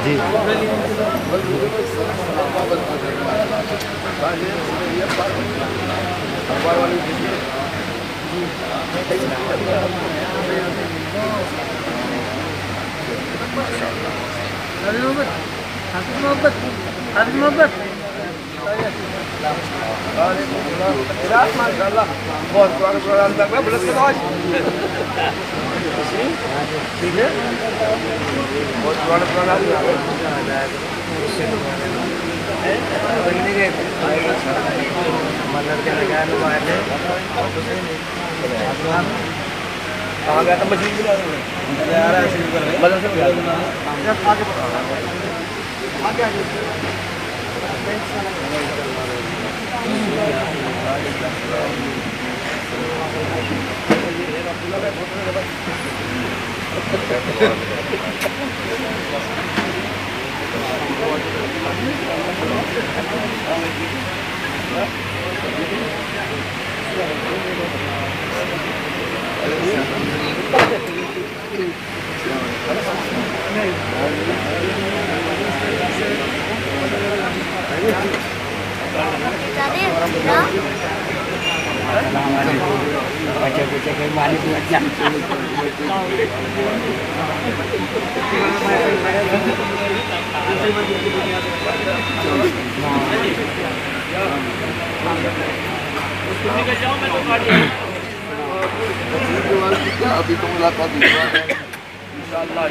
जी माशाल्लाह बहुत प्रोग्राम तक में बड़े ठीक है बहुत पुराना प्रोग्राम कहाँ गया था मछली भी बदल से आगे बच्चे के मालिक लग जाते अभी तो मुलाकात इंशाअल्लाह